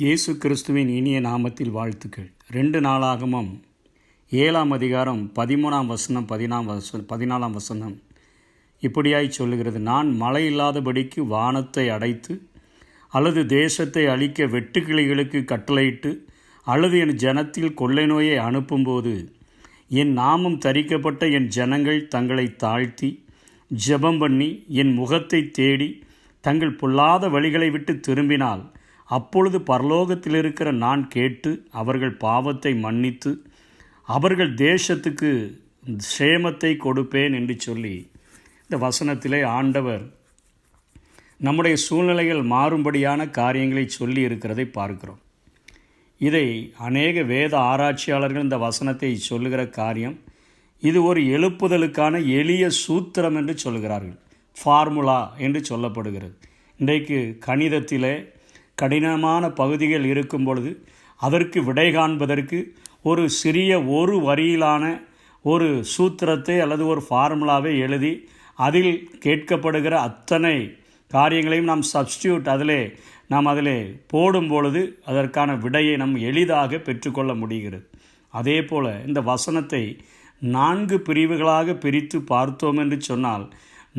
இயேசு கிறிஸ்துவின் இனிய நாமத்தில் வாழ்த்துக்கள். 2 நாளாகமம் 7ஆம் அதிகாரம் 13ஆம் வசனம் 14ஆம் வசனம் இப்படியாய் சொல்லுகிறது. நான் மழை இல்லாதபடிக்கு வானத்தை அடைத்து அல்லது தேசத்தை அழிக்க வெட்டுக்கிளிகளுக்கு கட்டளையிட்டு அல்லது என் ஜனத்தில் கொள்ளை நோயை அனுப்பும்போது என் நாமம் தரிக்கப்பட்ட என் ஜனங்கள் தங்களை தாழ்த்தி ஜெபம் பண்ணி என் முகத்தை தேடி தங்கள் பொல்லாத வழிகளை விட்டு திரும்பினால் அப்பொழுது பரலோகத்தில் இருக்கிற நான் கேட்டு அவர்கள் பாவத்தை மன்னித்து அவர்கள் தேசத்துக்கு சேமத்தை கொடுப்பேன் என்று சொல்லி இந்த வசனத்திலே ஆண்டவர் நம்முடைய சூழ்நிலைகள் மாறும்படியான காரியங்களை சொல்லி இருக்கிறதை பார்க்கிறோம். இதை அநேக வேத ஆராய்ச்சியாளர்கள் இந்த வசனத்தை சொல்லுகிற காரியம் இது ஒரு எழுப்புதலுக்கான எளிய சூத்திரம் என்று சொல்கிறார்கள். ஃபார்முலா என்று சொல்லப்படுகிறது. இன்றைக்கு கணிதத்திலே கடினமான பகுதிகள் இருக்கும் பொழுது அதற்கு விடை காண்பதற்கு ஒரு சிறிய ஒரு வரியிலான ஒரு சூத்திரத்தை அல்லது ஒரு ஃபார்முலாவை எழுதி அதில் கேட்கப்படுகிற அத்தனை காரியங்களையும் நாம் சப்ஸ்டியூட் அதிலே போடும் பொழுது அதற்கான விடையை நாம் எளிதாக பெற்றுக்கொள்ள முடிகிறது. அதே போல் இந்த வசனத்தை 4 பிரிவுகளாக பிரித்து பார்த்தோம் என்று சொன்னால்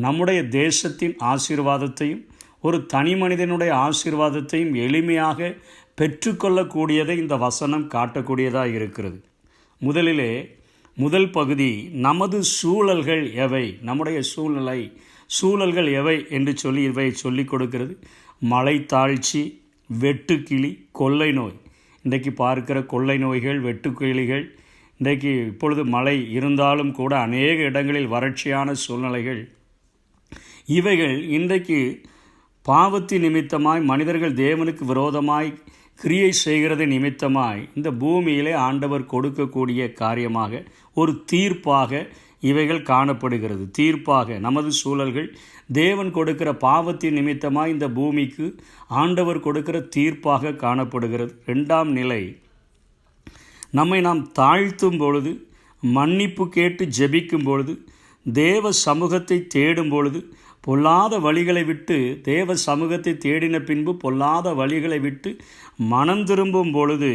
நம்முடைய தேசத்தின் ஆசீர்வாதத்தையும் ஒரு தனி மனிதனுடைய ஆசீர்வாதத்தையும் எளிமையாக பெற்றுக்கொள்ளக்கூடியதை இந்த வசனம் காட்டக்கூடியதாக இருக்கிறது. முதல் பகுதி நமது சூழல்கள் எவை, நம்முடைய சூழல்கள் எவை என்று சொல்லி இவை சொல்லிக் கொடுக்கிறது. மழை தாழ்ச்சி, வெட்டுக்கிளி, கொள்ளை நோய். இன்றைக்கு பார்க்கிற கொள்ளை நோய்கள், வெட்டுக்கிளிகள், இன்றைக்கு இப்பொழுது மழை இருந்தாலும் கூட அநேக இடங்களில் வறட்சியான சூழ்நிலைகள், இவைகள் இன்றைக்கு பாவத்தின் நிமித்தமாய் மனிதர்கள் தேவனுக்கு விரோதமாய் கிரியை செய்கிறது நிமித்தமாய் இந்த பூமியிலே ஆண்டவர் கொடுக்கக்கூடிய காரியமாக ஒரு தீர்ப்பாக இவைகள் காணப்படுகிறது. தீர்ப்பாக நமது சூழல்கள் தேவன் கொடுக்கிற பாவத்தின் நிமித்தமாய் இந்த பூமிக்கு ஆண்டவர் கொடுக்கிற தீர்ப்பாக காணப்படுகிறது. 2ஆம் நிலை, நம்மை நாம் தாழ்த்தும் பொழுது, மன்னிப்பு கேட்டு ஜெபிக்கும் பொழுது, தேவ சமூகத்தை தேடும் பொழுது, பொல்லாத வழிகளை விட்டு தேவ சமூகத்தை தேடின பின்பு பொல்லாத வழிகளை விட்டு மனம் திரும்பும் பொழுது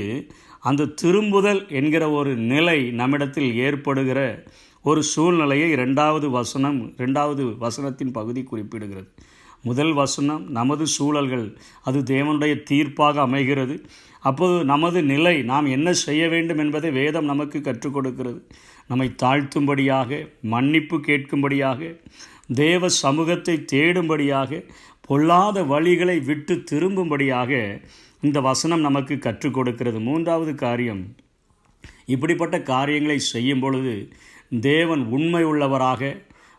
அந்த திரும்புதல் என்கிற ஒரு நிலை நம்மிடத்தில் ஏற்படுகிற ஒரு சூழ்நிலையை 2வது வசனத்தின் பகுதி குறிப்பிடுகிறது. முதல் வசனம் நமது சூழல்கள், அது தேவனுடைய தீர்ப்பாக அமைகிறது. அப்போது நமது நிலை, நாம் என்ன செய்ய வேண்டும் என்பதை வேதம் நமக்கு கற்றுக் கொடுக்கிறது. நம்மை தாழ்த்தும்படியாக, மன்னிப்பு கேட்கும்படியாக, தேவ சமூகத்தை தேடும்படியாக, பொல்லாத வழிகளை விட்டு திரும்பும்படியாக இந்த வசனம் நமக்கு கற்றுக் கொடுக்கிறது. 3வது காரியம், இப்படிப்பட்ட காரியங்களை செய்யும் பொழுது தேவன் உண்மை உள்ளவராக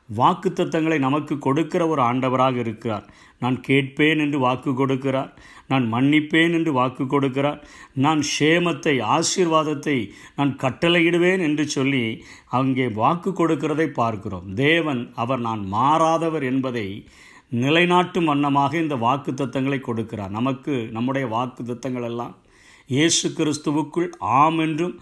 வாக்குத்தத்தங்களை நமக்கு கொடுக்கிற ஒரு ஆண்டவராக இருக்கிறார். நான் கேட்பேன் என்று வாக்கு கொடுக்கிறார், நான் மன்னிப்பேன் என்று வாக்கு கொடுக்கிறார், நான் சேமத்தை, ஆசீர்வாதத்தை நான் கட்டளையிடுவேன் என்று சொல்லி அங்கே வாக்கு கொடுக்கிறதை பார்க்கிறோம். தேவன் அவர் நான் மாறாதவர் என்பதை நிலைநாட்டும் வண்ணமாக இந்த வாக்குத்தத்தங்களை கொடுக்கிறார். நமக்கு நம்முடைய வாக்குத்தத்தங்கள் எல்லாம் இயேசு கிறிஸ்துவுக்குள் ஆம் என்றும்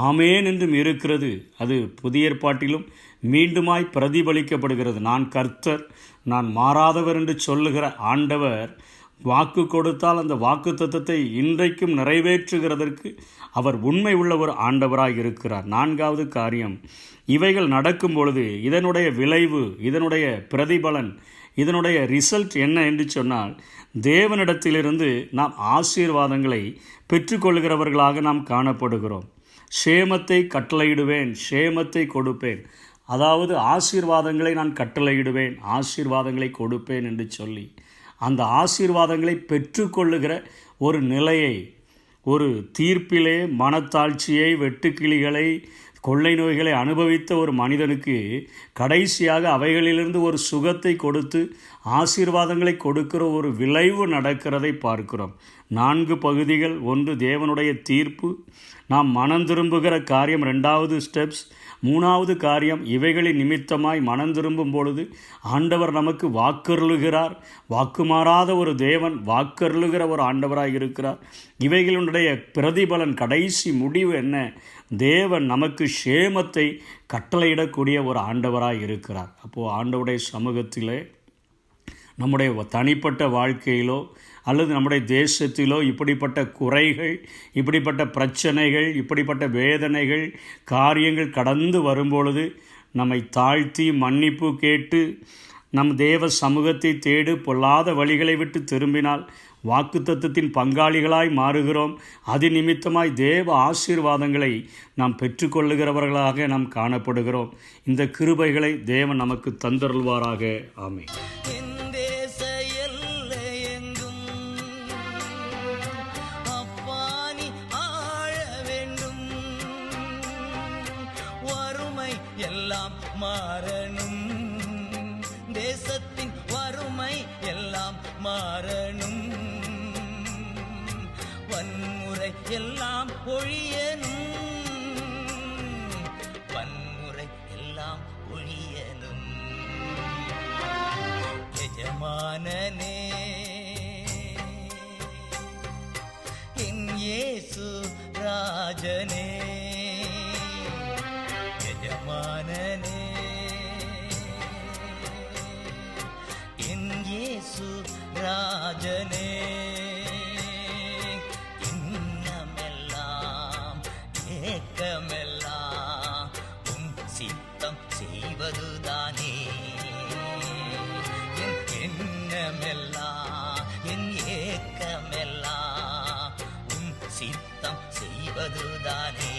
ஆமேன் என்றும் இருக்கிறது. அது புதிய ஏற்பாட்டிலும் மீண்டுமாய் பிரதிபலிக்கப்படுகிறது. நான் கர்த்தர், நான் மாறாதவர் என்று சொல்லுகிற ஆண்டவர் வாக்கு கொடுத்தால் அந்த வாக்கு தத்தத்தை இன்றைக்கும் நிறைவேற்றுகிறதற்கு அவர் உண்மை உள்ள ஒரு ஆண்டவராக இருக்கிறார். 4வது காரியம், இவைகள் நடக்கும் பொழுது இதனுடைய விளைவு, இதனுடைய பிரதிபலன், இதனுடைய ரிசல்ட் என்ன என்று சொன்னால் தேவனிடத்திலிருந்து நாம் ஆசீர்வாதங்களை பெற்றுக்கொள்கிறவர்களாக நாம் காணப்படுகிறோம். சேமத்தை கட்டளையிடுவேன், சேமத்தை கொடுப்பேன். அதாவது ஆசீர்வாதங்களை நான் கட்டளையிடுவேன், ஆசீர்வாதங்களை கொடுப்பேன் என்று சொல்லி அந்த ஆசீர்வாதங்களை பெற்றுக்கொள்ளுகிற ஒரு நிலையை, ஒரு தீர்ப்பிலே மனத்தாழ்ச்சியை, வெட்டுக்கிளிகளை, கொள்ளை நோய்களை அனுபவித்த ஒரு மனிதனுக்கு கடைசியாக அவைகளிலிருந்து ஒரு சுகத்தை கொடுத்து ஆசீர்வாதங்களை கொடுக்கிற ஒரு விளைவு நடக்கிறதை பார்க்கிறோம். 4 பகுதிகள். 1 தேவனுடைய தீர்ப்பு, நாம் மனம் திரும்புகிற காரியம் 2வது ஸ்டெப்ஸ். 3வது காரியம், இவைகளின் நிமித்தமாய் மனம் திரும்பும் பொழுது ஆண்டவர் நமக்கு வாக்கருளுகிறார். வாக்கு மாறாத ஒரு தேவன், வாக்கருளுகிற ஒரு ஆண்டவராக இருக்கிறார். இவைகளுடைய பிரதிபலன், கடைசி முடிவு என்ன? தேவன் நமக்கு சேமத்தை கட்டளையிடக்கூடிய ஒரு ஆண்டவராக இருக்கிறார். அப்போது ஆண்டவருடைய சமூகத்திலே நம்முடைய தனிப்பட்ட வாழ்க்கையிலோ அல்லது நம்முடைய தேசத்திலோ இப்படிப்பட்ட குறைகள், இப்படிப்பட்ட பிரச்சனைகள், இப்படிப்பட்ட வேதனைகள், காரியங்கள் கடந்து வரும்பொழுது நம்மை தாழ்த்தி மன்னிப்பு கேட்டு நம் தேவ சமூகத்தை தேடு பொல்லாத வழிகளை விட்டு திரும்பினால் வாக்குத்தத்தத்தின் பங்காளிகளாய் மாறுகிறோம். அது நிமித்தமாய் தேவ ஆசீர்வாதங்களை நாம் பெற்றுக்கொள்ளுகிறவர்களாக நாம் காணப்படுகிறோம். இந்த கிருபைகளை தேவன் நமக்கு தந்தருள்வாராக. ஆமென். எல்லாம் மாறணும், தேசத்தின் வறுமை எல்லாம் மாறணும், வன்முறை எல்லாம் ஒழியணும், வன்முறை எல்லாம் ஒழியணும். எஜமானனே என் இயேசு ராஜனே, எஜமானனே என் இயேசு ராஜனே, இன்னமெல்லாம் ஏக்கமெல்லாம் உம் சித்தம் செய்வதுதானே, என் எண்ணமெல்லாம் என் ஏக்கமெல்லாம் உம் சித்தம் செய்வதுதானே.